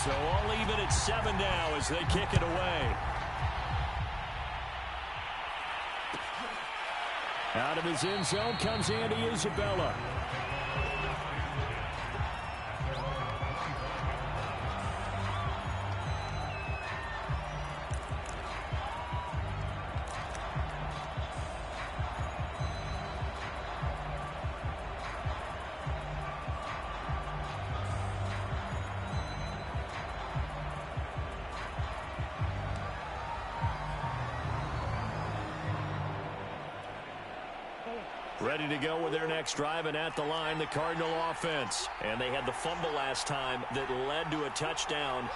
So all even at 7 now as they kick it away. Out of his end zone comes Andy Isabella. Ready to go with their next drive, and at the line, the Cardinal offense. And they had the fumble last time that led to a touchdown.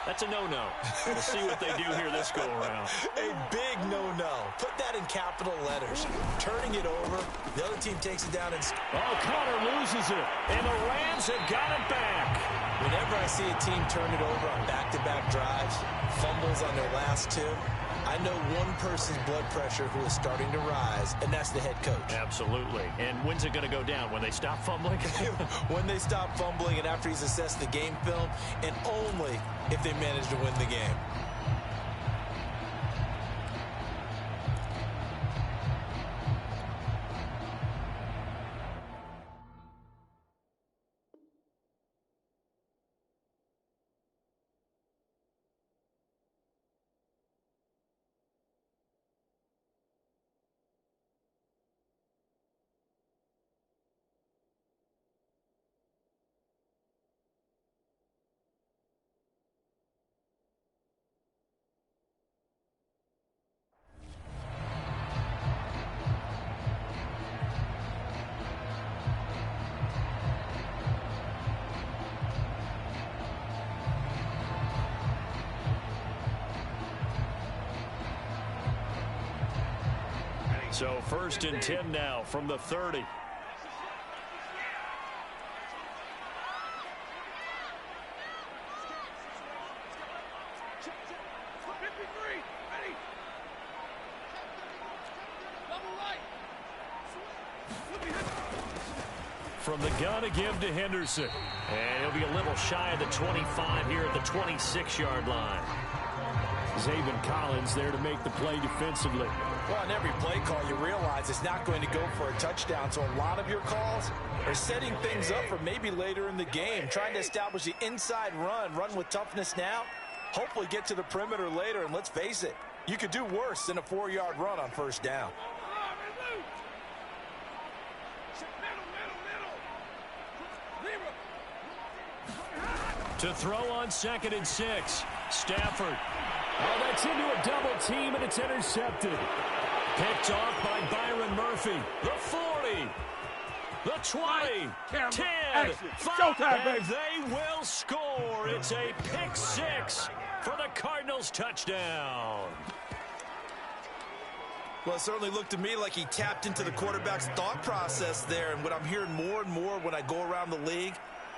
That's a no-no. We'll see what they do here this go-around. A big no-no. Put that in capital letters. Turning it over, the other team takes it down and... Oh, Connor loses it, and the Rams have got it back. Whenever I see a team turn it over on back-to-back drives, fumbles on their last two, I know one person's blood pressure who is starting to rise, and that's the head coach. Absolutely. And when's it going to go down? When they stop fumbling? When they stop fumbling and after he's assessed the game film, and only if they manage to win the game. So 1st and 10 now from the 30. From the gun to give to Henderson. And he'll be a little shy of the 25 here at the 26-yard line. Zaven Collins there to make the play defensively. Well, on every play call, you realize it's not going to go for a touchdown. So a lot of your calls are setting things up for maybe later in the game, trying to establish the inside run with toughness now, hopefully get to the perimeter later. And let's face it, you could do worse than a 4-yard run on 1st down. To throw on 2nd and 6. Stafford. Oh, that's into a double team, and it's intercepted. Picked off by Byron Murphy. The 40. The 20. 10. 5. And they will score. It's a pick 6 for the Cardinals touchdown. Well, it certainly looked to me like he tapped into the quarterback's thought process there. And what I'm hearing more and more when I go around the league,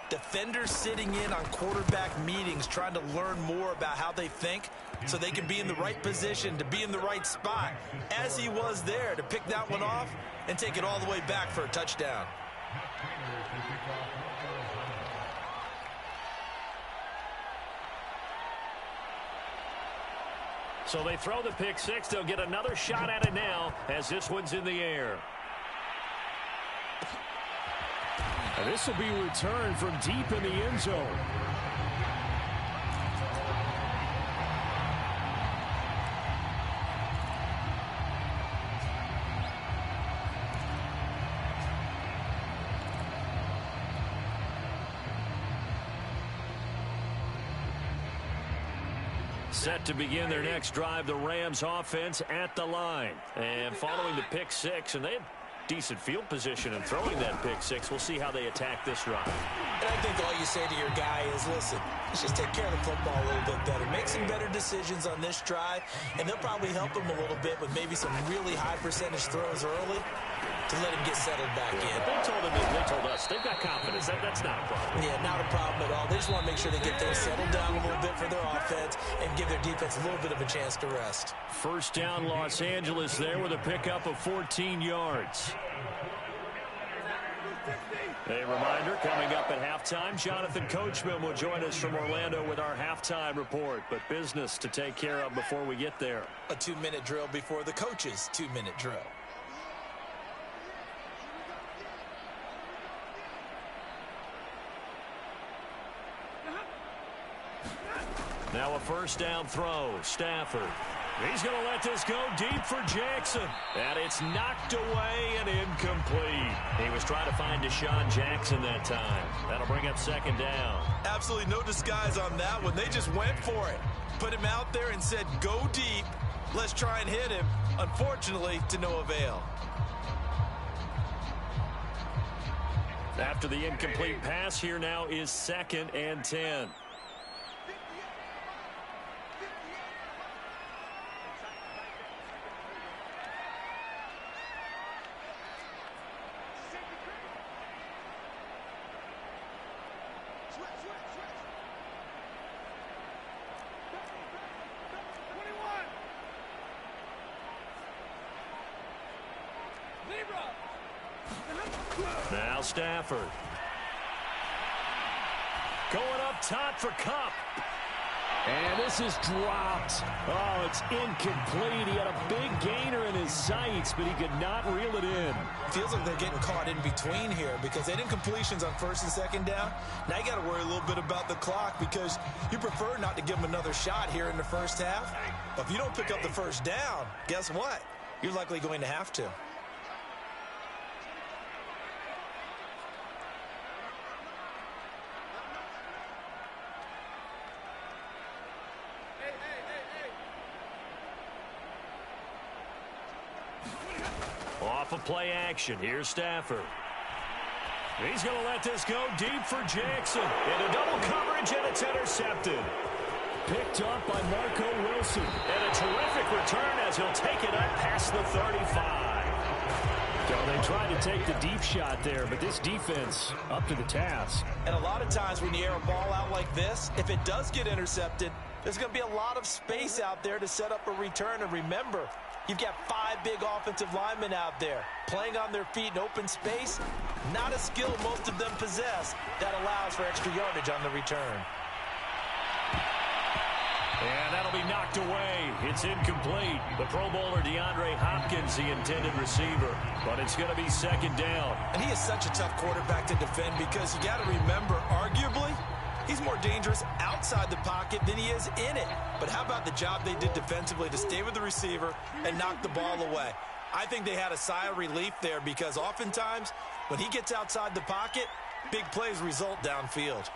defenders sitting in on quarterback meetings trying to learn more about how they think so they can be in the right position, to be in the right spot, as he was there, to pick that one off and take it all the way back for a touchdown. So they throw the pick 6. They'll get another shot at it now as this one's in the air. And this will be returned from deep in the end zone. Set to begin their next drive, the Rams offense at the line. And following the pick 6, and they have decent field position in throwing that pick 6. We'll see how they attack this drive. And I think all you say to your guy is, listen, let's just take care of the football a little bit better. Make some better decisions on this drive, and they'll probably help him a little bit with maybe some really high percentage throws early to let him get settled back in. They told us they've got confidence. That's not a problem. Yeah, not a problem at all. They just want to make sure they get things settled down a little bit for their offense and give their defense a little bit of a chance to rest. 1st down, Los Angeles there with a pickup of 14 yards. A reminder, coming up at halftime, Jonathan Coachman will join us from Orlando with our halftime report. But business to take care of before we get there. A 2-minute drill before the coach's 2-minute drill. Now a first down throw. Stafford. He's going to let this go deep for Jackson. And it's knocked away and incomplete. He was trying to find Deshaun Jackson that time. That'll bring up second down. Absolutely no disguise on that one. They just went for it. Put him out there and said, go deep. Let's try and hit him. Unfortunately, to no avail. After the incomplete pass, here now is 2nd and 10. Now Stafford. Going up top for Kupp. And this is dropped. Oh, it's incomplete. He had a big gainer in his sights, but he could not reel it in. Feels like they're getting caught in between here because they didn't completions on 1st and 2nd down. Now you got to worry a little bit about the clock because you prefer not to give them another shot here in the first half. But if you don't pick up the first down, guess what? You're likely going to have to. Off of play action. Here's Stafford. He's going to let this go deep for Jackson. Into double coverage, and it's intercepted. Picked up by Marco Wilson. And a terrific return as he'll take it up past the 35. So they tried to take the deep shot there, but this defense up to the task. And a lot of times when you air a ball out like this, if it does get intercepted, there's going to be a lot of space out there to set up a return. And remember, you've got 5 big offensive linemen out there playing on their feet in open space. Not a skill most of them possess that allows for extra yardage on the return. And that'll be knocked away. It's incomplete. The Pro Bowler DeAndre Hopkins, the intended receiver. But it's going to be 2nd down. And he is such a tough quarterback to defend because you got to remember, arguably, he's more dangerous outside the pocket than he is in it. But how about the job they did defensively to stay with the receiver and knock the ball away? I think they had a sigh of relief there because oftentimes when he gets outside the pocket, big plays result downfield.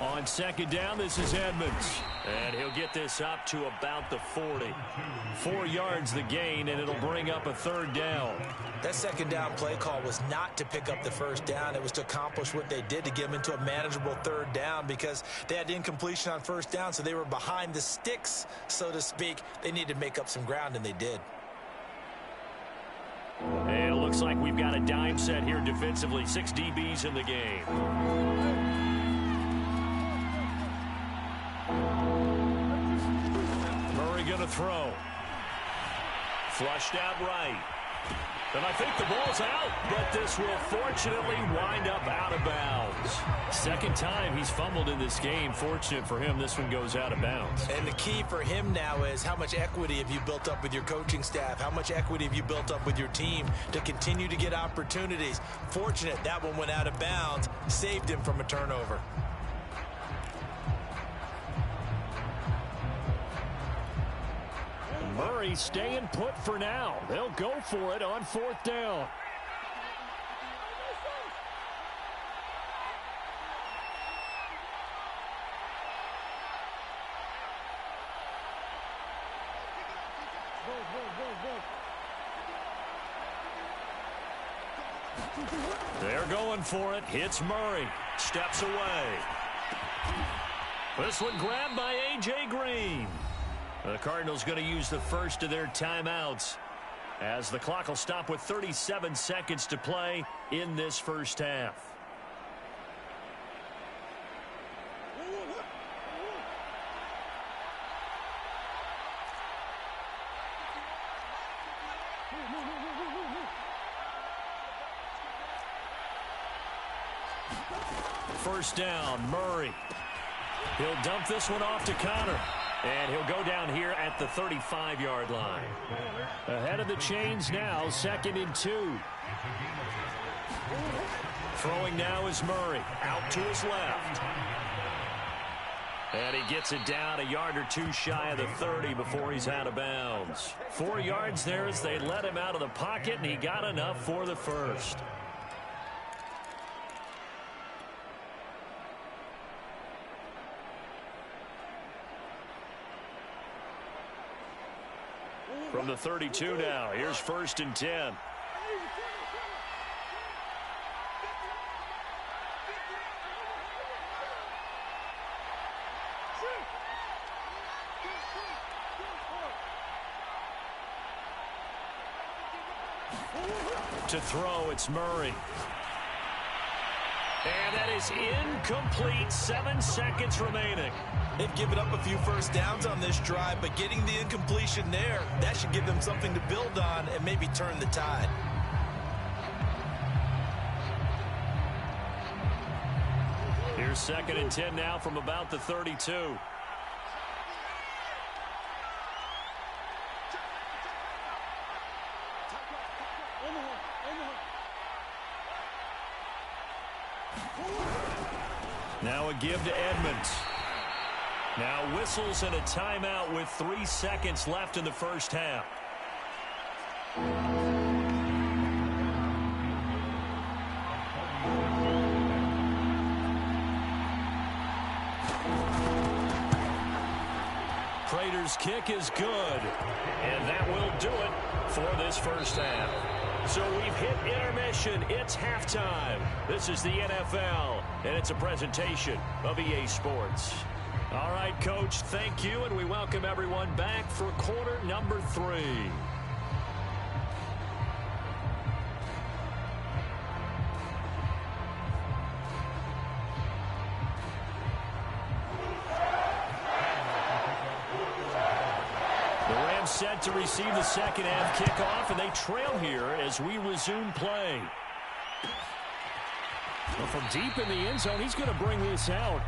On 2nd down, this is Edmonds. And he'll get this up to about the 40. 4 yards the gain, and it'll bring up a 3rd down. That 2nd down play call was not to pick up the 1st down. It was to accomplish what they did to get them into a manageable 3rd down because they had incompletion on 1st down, so they were behind the sticks, so to speak. They needed to make up some ground, and they did. And it looks like we've got a dime set here defensively. 6 DBs in the game. Going to throw. Flushed out right. And I think the ball's out, but this will fortunately wind up out of bounds. 2nd time he's fumbled in this game. Fortunate for him, this one goes out of bounds. And the key for him now is how much equity have you built up with your coaching staff? How much equity have you built up with your team to continue to get opportunities? Fortunate that one went out of bounds, saved him from a turnover. Murray staying put for now. They'll go for it on 4th down. They're going for it. Hits Murray. Steps away. This one grabbed by A.J. Green. The Cardinals going to use the first of their timeouts as the clock will stop with 37 seconds to play in this first half. First down, Murray. He'll dump this one off to Connor. And he'll go down here at the 35-yard line. Ahead of the chains now, 2nd and 2. Throwing now is Murray. Out to his left. And he gets it down a yard or two shy of the 30 before he's out of bounds. 4 yards there as they let him out of the pocket, and he got enough for the first. From the 32 now, here's 1st and 10. To throw, it's Murray. And that is incomplete. 7 seconds remaining. They've given up a few first downs on this drive, but getting the incompletion there, that should give them something to build on and maybe turn the tide. Here's 2nd and 10 now from about the 32. Now a give to Edmonds. Now whistles and a timeout with 3 seconds left in the first half. Prater's kick is good. And that will do it for this first half. So we've hit intermission. It's halftime. This is the NFL, and it's a presentation of EA Sports. All right, Coach, thank you, and we welcome everyone back for quarter number 3. Set to receive the second half kickoff, and they trail here as we resume play. Well, from deep in the end zone, he's going to bring this out.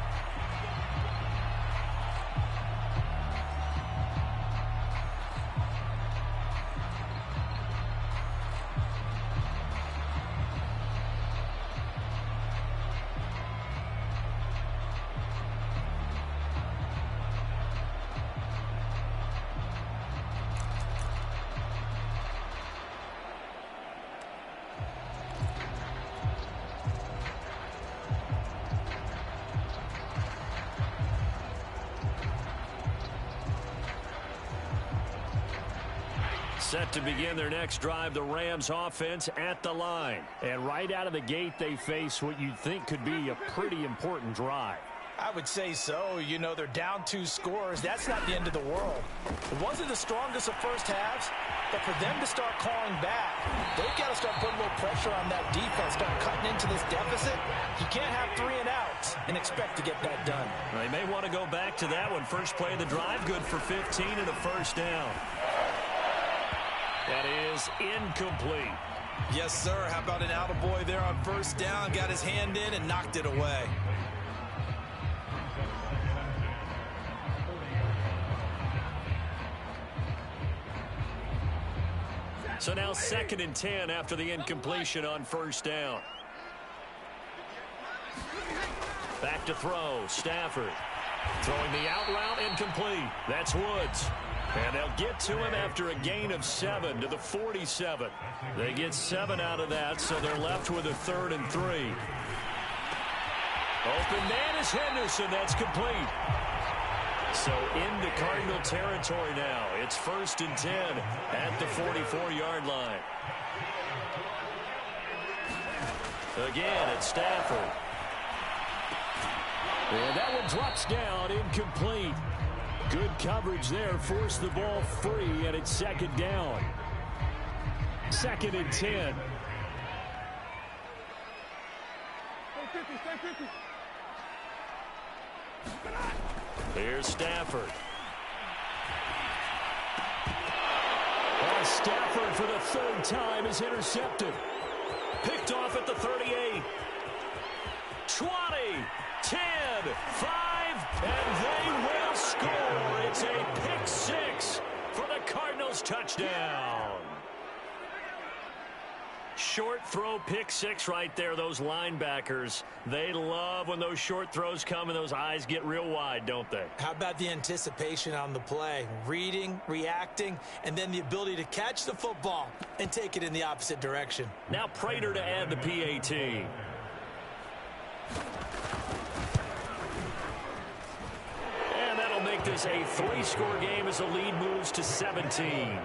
Set to begin their next drive, the Rams offense at the line. And right out of the gate, they face what you'd think could be a pretty important drive. I would say so. You know, they're down 2 scores. That's not the end of the world. It wasn't the strongest of first halves, but for them to start calling back, they've got to start putting a little pressure on that defense, start cutting into this deficit. You can't have 3 and outs and expect to get that done. They may want to go back to that one. First play of the drive, good for 15 and a first down. That is incomplete. Yes, sir. How about an attaboy there on first down? Got his hand in and knocked it away. So now 2nd and 10 after the incompletion on first down. Back to throw. Stafford throwing the out route, incomplete. That's Woods. And they'll get to him after a gain of 7 to the 47. They get 7 out of that, so they're left with a 3rd and 3. Open man is Henderson. That's complete. So into Cardinal territory now. It's 1st and 10 at the 44-yard line. Again, it's Stafford. And that one drops down, incomplete. Good coverage there, forced the ball free, and it's 2nd down. 2nd and 10. Here's Stafford. And Stafford for the 3rd time is intercepted. Picked off at the 38. 20. 10, 5, and they will score. It's a pick six for the Cardinals touchdown. Short throw pick six right there. Those linebackers, they love when those short throws come and those eyes get real wide, don't they? How about the anticipation on the play? Reading, reacting, and then the ability to catch the football and take it in the opposite direction. Now Prater to add the PAT. And that'll make this a 3-score game as the lead moves to 17.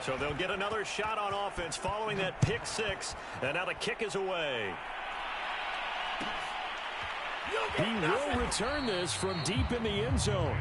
So they'll get another shot on offense following that pick six. And now the kick is away. He will return this from deep in the end zone.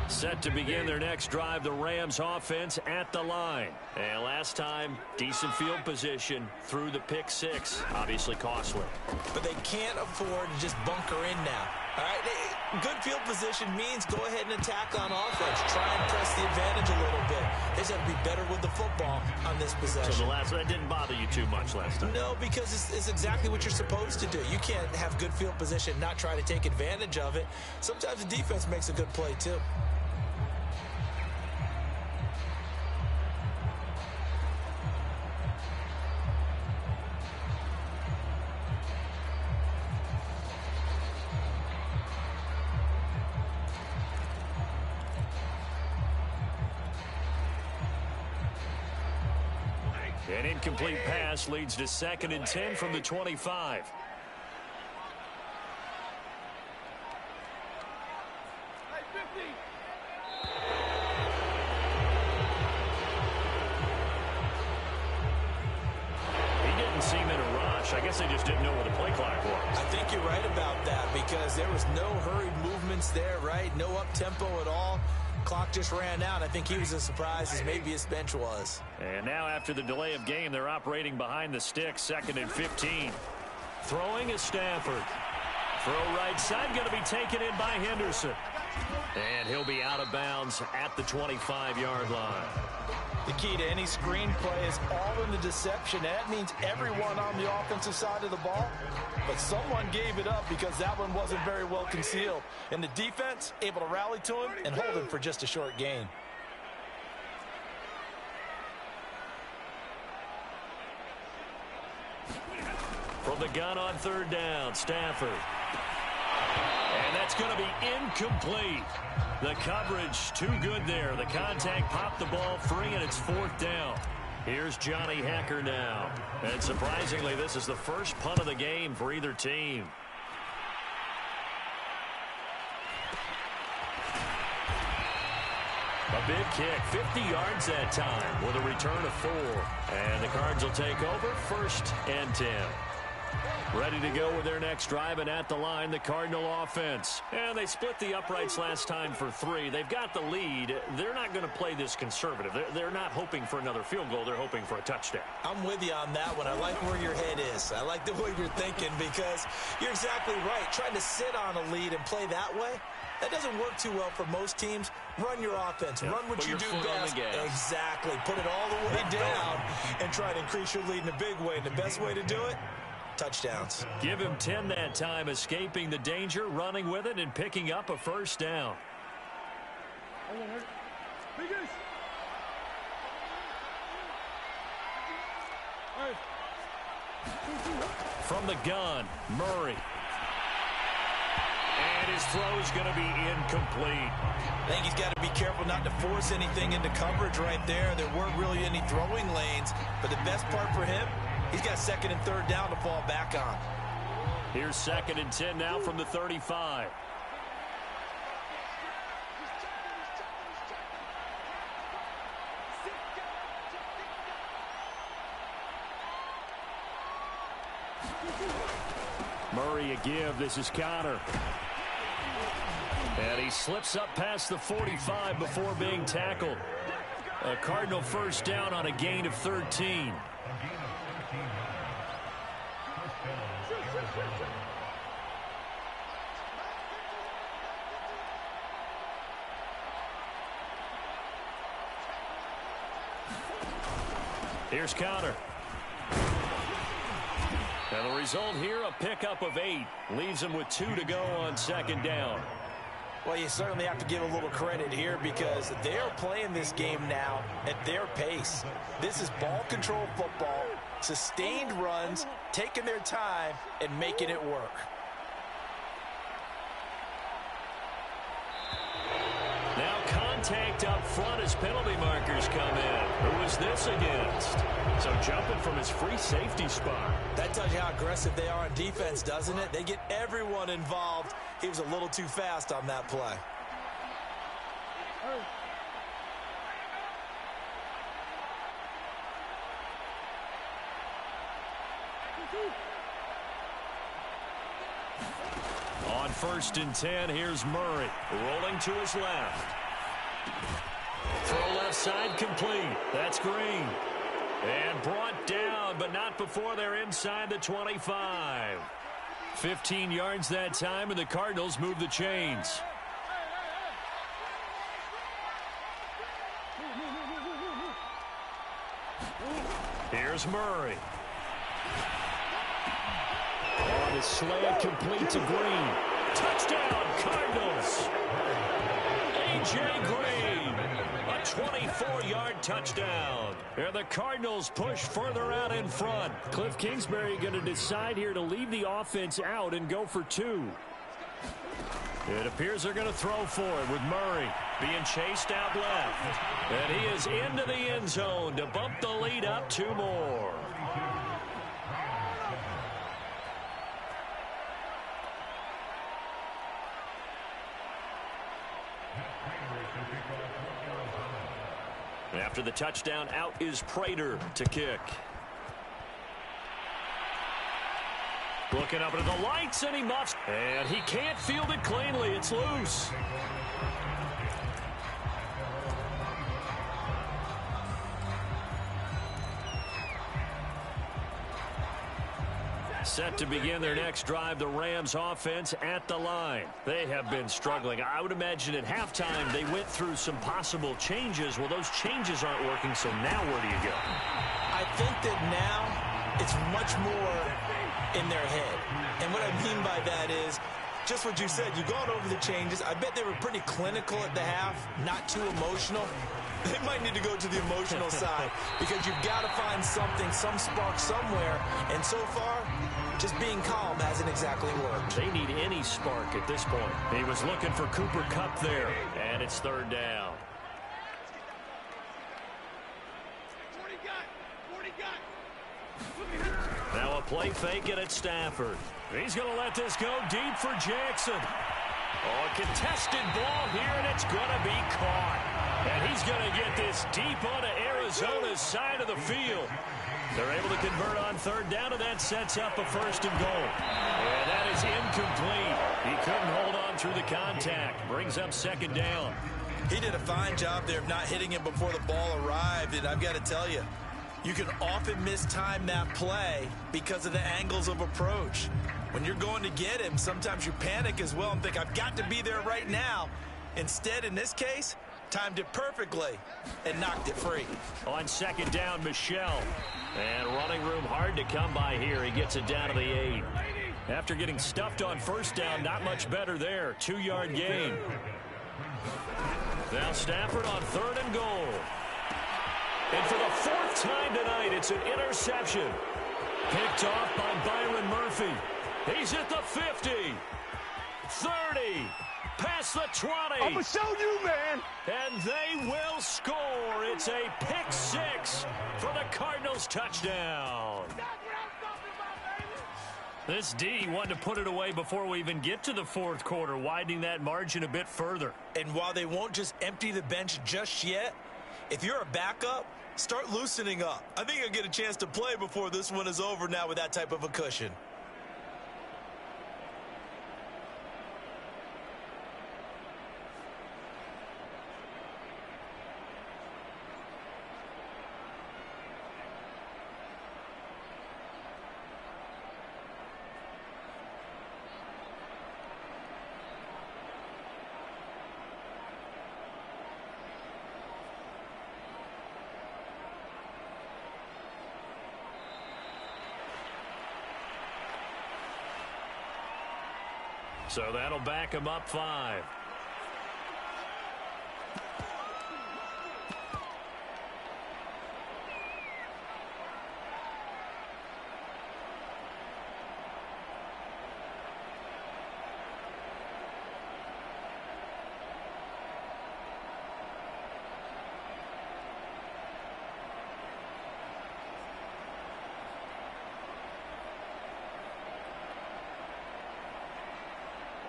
Set to begin their next drive, the Rams offense at the line. And last time, decent field position through the pick six. Obviously costly. But they can't afford to just bunker in now. All right, good field position means go ahead and attack on offense. Try and press the advantage a little bit. They just have to be better with the football on this possession. So that didn't bother you too much last time? No, because it's exactly what you're supposed to do. You can't have good field position and not try to take advantage of it. Sometimes the defense makes a good play, too. An incomplete pass leads to 2nd and 10 from the 25. He didn't seem in a rush. I guess they just didn't know where the play clock was. I think you're right about that because there was no hurried movements there, right? No up-tempo at all. Clock just ran out. I think he was as surprised as maybe his bench was. And now after the delay of game, they're operating behind the sticks, 2nd and 15. Throwing is Stafford. Throw right side, going to be taken in by Henderson. And he'll be out of bounds at the 25-yard line. The key to any screen play is all in the deception. That means everyone on the offensive side of the ball. But someone gave it up because that one wasn't very well concealed. And the defense able to rally to him and hold him for just a short gain. From the gun on 3rd down, Stafford. And that's going to be incomplete. The coverage too good there. The contact popped the ball free, and it's 4th down. Here's Johnny Hecker now. And surprisingly, this is the first punt of the game for either team. A big kick, 50 yards that time with a return of 4. And the Cards will take over 1st and 10. Ready to go with their next drive, and at the line, the Cardinal offense. And they split the uprights last time for 3. They've got the lead. They're not going to play this conservative. They're not hoping for another field goal. They're hoping for a touchdown. I'm with you on that one. I like where your head is. I like the way you're thinking because you're exactly right. Trying to sit on a lead and play that way, that doesn't work too well for most teams. Run your offense. Yeah, run what you do best. Exactly. Put it all the way down and try to increase your lead in a big way. And the best way to do it, touchdowns. Give him 10 that time, escaping the danger, running with it, and picking up a 1st down. From the gun, Murray. And his throw is going to be incomplete. I think he's got to be careful not to force anything into coverage right there. There weren't really any throwing lanes, but the best part for him, he's got 2nd and 3rd down to fall back on. Here's 2nd and 10 now from the 35. Murray a give. This is Connor. And he slips up past the 45 before being tackled. A Cardinal first down on a gain of 13. Here's Connor. And the result here, a pickup of 8. Leaves him with 2 to go on second down. Well, you certainly have to give a little credit here because they're playing this game now at their pace. This is ball control football, sustained runs, taking their time, and making it work. Now contact up front as penalty markers come in. Who is this against? So jumping from his free safety spot. That tells you how aggressive they are on defense, doesn't it? They get everyone involved. He was a little too fast on that play. On 1st and 10, here's Murray. Rolling to his left. Throw left side complete. That's Green. And brought down, but not before they're inside the 25. 15 yards that time, and the Cardinals move the chains. Here's Murray. On the slant, complete to Green. Touchdown, Cardinals. A.J. Green. A 24-yard touchdown. And the Cardinals push further out in front. Cliff Kingsbury going to decide here to leave the offense out and go for 2. It appears they're going to throw for it with Murray being chased out left. And he is into the end zone to bump the lead up 2 more. After the touchdown, out is Prater to kick. Looking up at the lights, and he muffs. And he can't field it cleanly. It's loose. Set to begin their next drive, the Rams offense at the line. They have been struggling. I would imagine at halftime they went through some possible changes. Well, those changes aren't working, so now where do you go? I think that now it's much more in their head. And what I mean by that is just what you said. You've gone over the changes. I bet they were pretty clinical at the half, not too emotional. They might need to go to the emotional side because you've got to find something, some spark somewhere. And so far, just being calm hasn't exactly worked. They need any spark at this point. He was looking for Cooper Kupp there, and it's 3rd down. Now a play fake it at Stafford. He's going to let this go deep for Jackson. Oh, a contested ball here, and it's going to be caught. And he's going to get this deep onto Arizona's side of the field. They're able to convert on 3rd down, and that sets up a 1st and goal. And that is incomplete. He couldn't hold on through the contact. Brings up 2nd down. He did a fine job there of not hitting him before the ball arrived, and I've got to tell you, you can often mistime that play because of the angles of approach. When you're going to get him, sometimes you panic as well and think, I've got to be there right now. Instead, in this case, timed it perfectly and knocked it free. On 2nd down, Michel. And running room hard to come by here. He gets it down to the 8. After getting stuffed on 1st down, not much better there. 2-yard gain. Now Stafford on 3rd and goal. And for the 4th time tonight, it's an interception. Picked off by Byron Murphy. He's at the 50. 30. Past the 20. I'm going to show you, man. And they will score. It's a pick 6 for the Cardinals touchdown. This D wanted to put it away before we even get to the 4th quarter, widening that margin a bit further. And while they won't just empty the bench just yet, if you're a backup, start loosening up. I think you'll get a chance to play before this one is over now with that type of a cushion. So that'll back him up 5.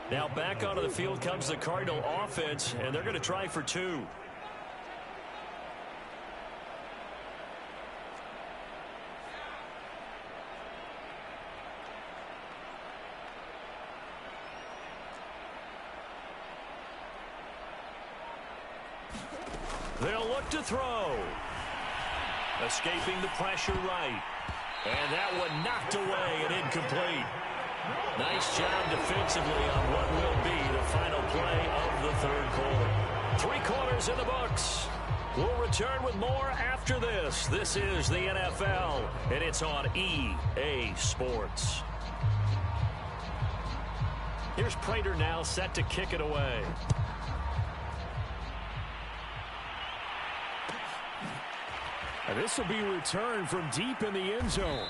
Now back onto the field comes the Cardinal offense, and they're going to try for 2. They'll look to throw. Escaping the pressure right. And that one knocked away and incomplete. Nice job defensively on what will be the final play of the third quarter. 3 quarters in the books. We'll return with more after this. This is the NFL, and it's on EA Sports. Here's Prater now set to kick it away. And this will be returned from deep in the end zone.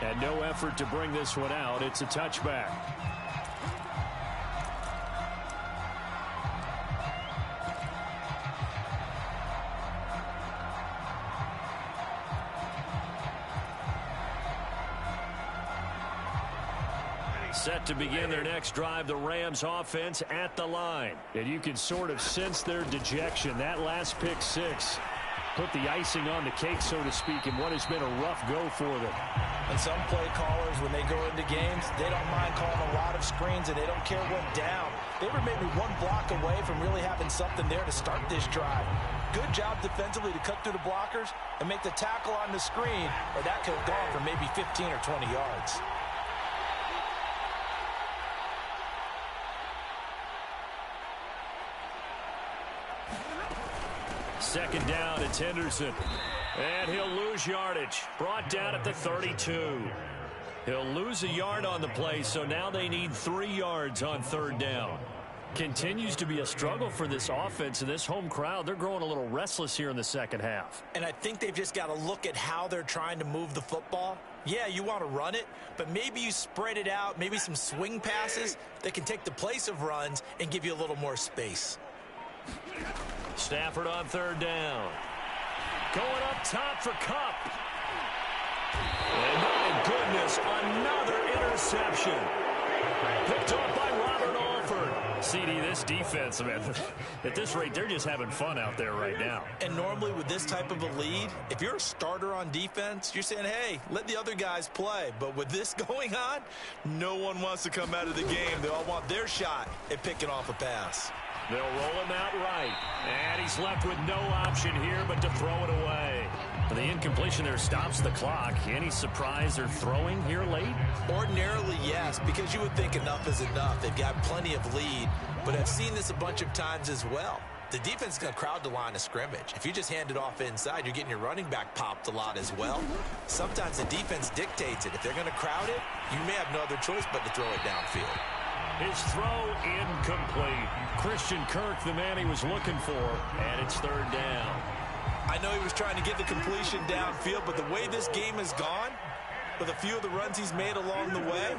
And no effort to bring this one out. It's a touchback. Set to begin their next drive, the Rams offense at the line. And you can sort of sense their dejection. That last pick 6 put the icing on the cake, so to speak, in what has been a rough go for them. And some play callers, when they go into games, they don't mind calling a lot of screens, and they don't care what down. They were maybe 1 block away from really having something there to start this drive. Good job defensively to cut through the blockers and make the tackle on the screen, or that could have gone for maybe 15 or 20 yards. Second down, it's Henderson. And he'll lose yardage. Brought down at the 32. He'll lose a yard on the play, so now they need 3 yards on third down. Continues to be a struggle for this offense and this home crowd. They're growing a little restless here in the second half. And I think they've just got to look at how they're trying to move the football. Yeah, you want to run it, but maybe you spread it out, maybe some swing passes that can take the place of runs and give you a little more space. Stafford on third down. Going up top for Kupp. And my goodness, another interception. Picked off by Robert Alford. CD, this defense, man, at this rate, they're just having fun out there right now. And normally with this type of a lead, if you're a starter on defense, you're saying, hey, let the other guys play. But with this going on, no one wants to come out of the game. They all want their shot at picking off a pass. They'll roll him out right. And he's left with no option here but to throw it away. The incompletion there stops the clock. Any surprise they're throwing here late? Ordinarily, yes, because you would think enough is enough. They've got plenty of lead, but I've seen this a bunch of times as well. The defense is going to crowd the line of scrimmage. If you just hand it off inside, you're getting your running back popped a lot as well. Sometimes the defense dictates it. If they're going to crowd it, you may have no other choice but to throw it downfield. His throw incomplete. Christian Kirk, the man he was looking for, and it's third down. I know he was trying to get the completion downfield, but the way this game has gone, with a few of the runs he's made along the way,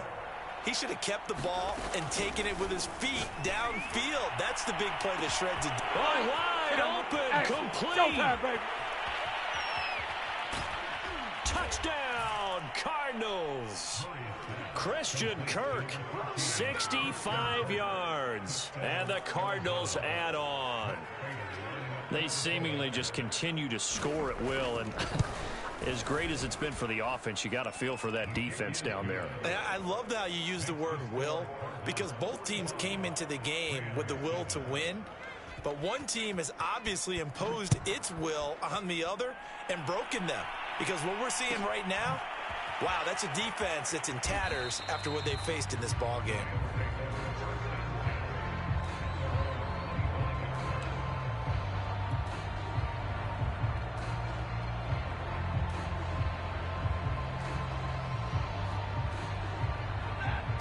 he should have kept the ball and taken it with his feet downfield. That's the big play that shreds it. Oh, wide open, complete. Touchdown, Cardinals. Christian Kirk, 65 yards, and the Cardinals add on. They seemingly just continue to score at will, and as great as it's been for the offense, you got to feel for that defense down there. I love how you use the word will, because both teams came into the game with the will to win, but one team has obviously imposed its will on the other and broken them, because what we're seeing right now, wow, that's a defense that's in tatters after what they faced in this ball game.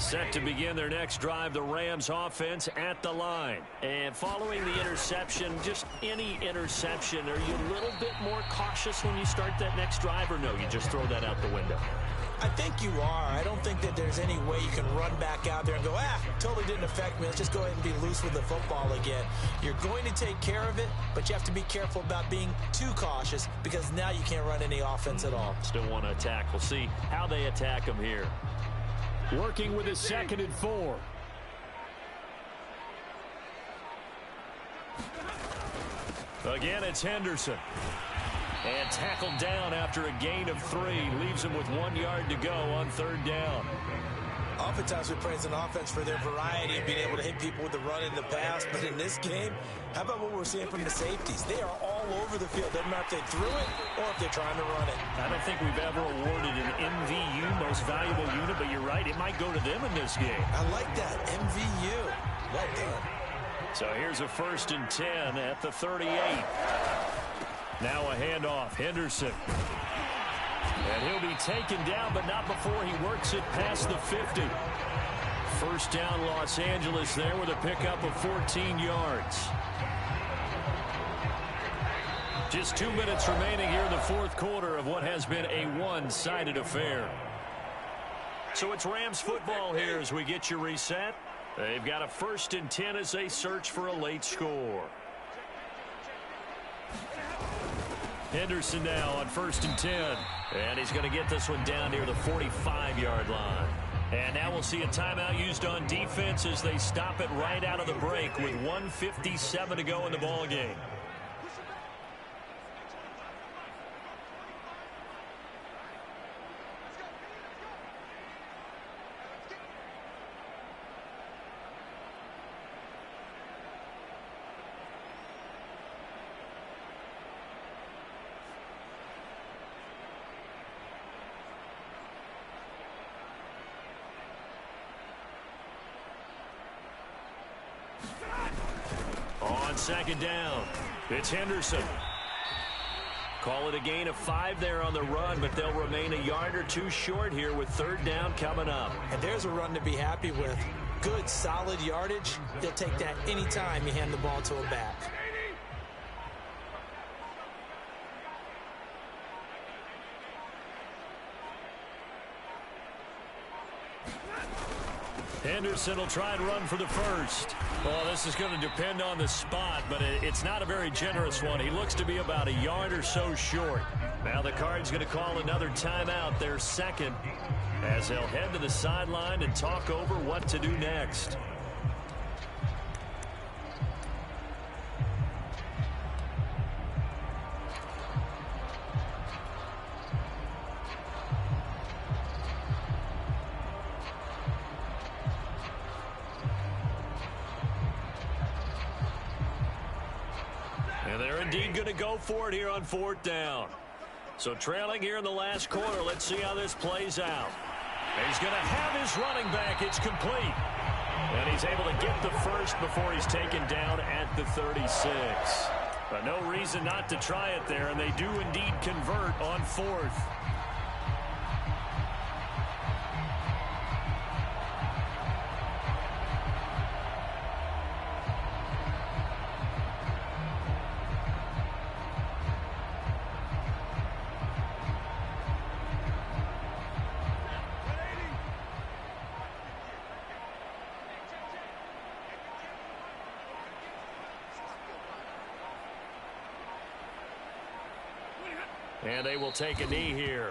Set to begin their next drive, the Rams offense at the line. And following the interception, just any interception, are you a little bit more cautious when you start that next drive, or no, you just throw that out the window? I think you are. I don't think that there's any way you can run back out there and go, totally didn't affect me. Let's just go ahead and be loose with the football again. You're going to take care of it, but you have to be careful about being too cautious because now you can't run any offense at all. Still want to attack. We'll see how they attack them here. Working with a 2nd and 4. Again, it's Henderson. And tackled down after a gain of 3. Leaves him with 1 yard to go on 3rd down. Oftentimes we praise an offense for their variety of being able to hit people with the run in the pass. But in this game, how about what we're seeing from the safeties? They are all over the field. Doesn't matter if they threw it or if they're trying to run it. I don't think we've ever awarded an MVU, most valuable unit, but you're right. It might go to them in this game. I like that. MVU. Well done. So here's a 1st and 10 at the 38. Now a handoff. Henderson. And he'll be taken down, but not before he works it past the 50. 1st down, Los Angeles there with a pickup of 14 yards. Just 2 minutes remaining here in the 4th quarter of what has been a one-sided affair. So it's Rams football here as we get you reset. They've got a 1st and 10 as they search for a late score. Henderson now on 1st and 10. And he's going to get this one down near the 45-yard line. And now we'll see a timeout used on defense as they stop it right out of the break with 1:57 to go in the ballgame. On 2nd down, it's Henderson. Call it a gain of 5 there on the run, but they'll remain a yard or 2 short here with 3rd down coming up. And there's a run to be happy with. Good, solid yardage. They'll take that anytime you hand the ball to a back. Henderson will try and run for the 1st. Well, this is going to depend on the spot, but it's not a very generous one. He looks to be about a yard or so short. Now the Cards going to call another timeout, their 2nd, as they'll head to the sideline and talk over what to do next. Indeed going to go for it here on 4th down. So trailing here in the last quarter. Let's see how this plays out. He's going to have his running back. It's complete. And he's able to get the 1st before he's taken down at the 36. But no reason not to try it there, and they do indeed convert on 4th. And they will take a knee here.